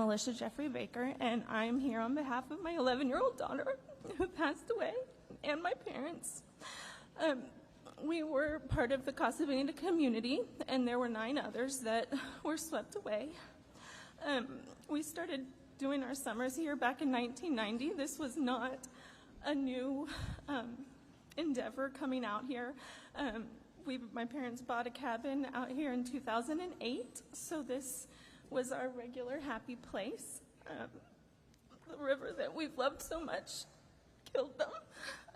Alicia Jeffrey Baker, and I'm here on behalf of my 11-year-old daughter who passed away and my parents. We were part of the Casa Bonita community, and there were 9 others that were swept away. We started doing our summers here back in 1990. This was not a new endeavor coming out here. My parents bought a cabin out here in 2008, so this was our regular happy place. The river that we've loved so much killed them.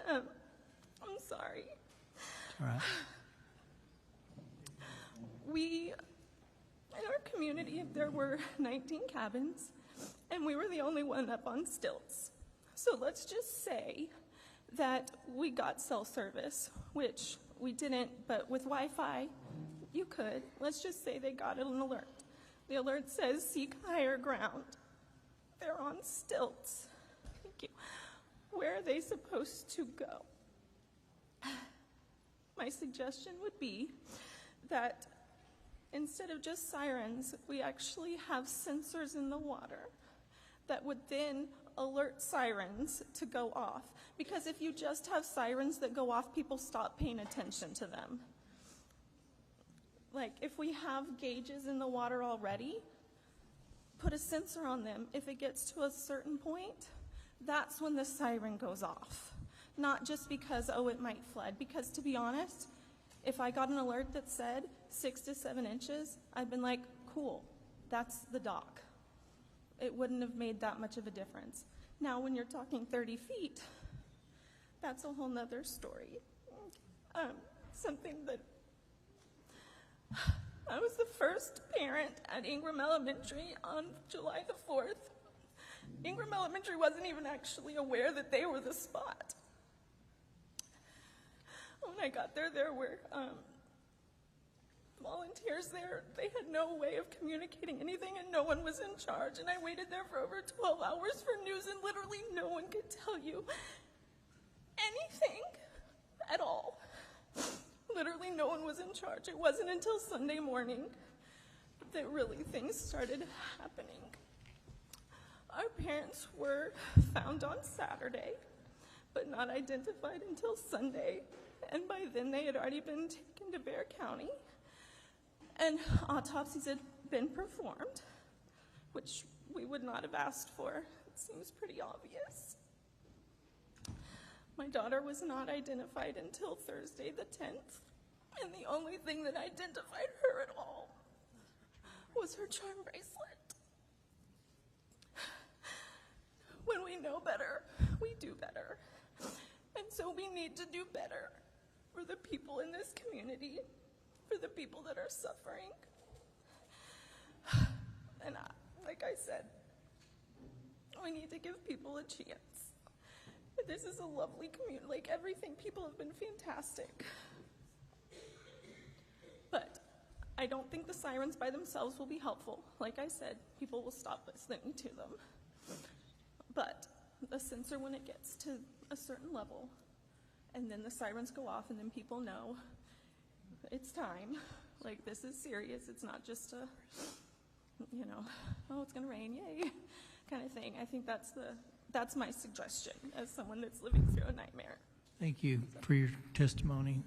I'm sorry. All right. In our community, there were 19 cabins, and we were the only one up on stilts. So let's just say that we got cell service, which we didn't, but with Wi-Fi, you could. Let's just say they got an alert. The alert says, seek higher ground. They're on stilts. Thank you. Where are they supposed to go? My suggestion would be that instead of just sirens, we actually have sensors in the water that would then alert sirens to go off. Because if you just have sirens that go off, people stop paying attention to them. Like, if we have gauges in the water already, put a sensor on them. If it gets to a certain point, that's when the siren goes off. Not just because, oh, it might flood. Because to be honest, if I got an alert that said 6 to 7 inches, I'd been like, cool, that's the dock. It wouldn't have made that much of a difference. Now, when you're talking 30 feet, that's a whole nother story. Something that I was the first parent at Ingram Elementary on July the 4th. Ingram Elementary wasn't even actually aware that they were the spot. When I got there, there were volunteers there. They had no way of communicating anything, and no one was in charge. And I waited there for over 12 hours for news, and literally no one could tell you anything at all. Literally no one was in charge. It wasn't until Sunday morning that really things started happening. Our parents were found on Saturday, but not identified until Sunday. And by then they had already been taken to Bexar County, and autopsies had been performed, which we would not have asked for. It seems pretty obvious. My daughter was not identified until Thursday the 10th, and the only thing that identified her at all was her charm bracelet. When we know better, we do better. And so we need to do better for the people in this community, for the people that are suffering. And like I said, we need to give people a chance. This is a lovely community. Like, everything, people have been fantastic. But I don't think the sirens by themselves will be helpful. Like I said, people will stop listening to them. But a sensor, when it gets to a certain level, and then the sirens go off, and then people know it's time. Like, this is serious. It's not just a, oh, it's going to rain, yay, kind of thing. I think that's my suggestion as someone that's living through a nightmare. Thank you for your testimony.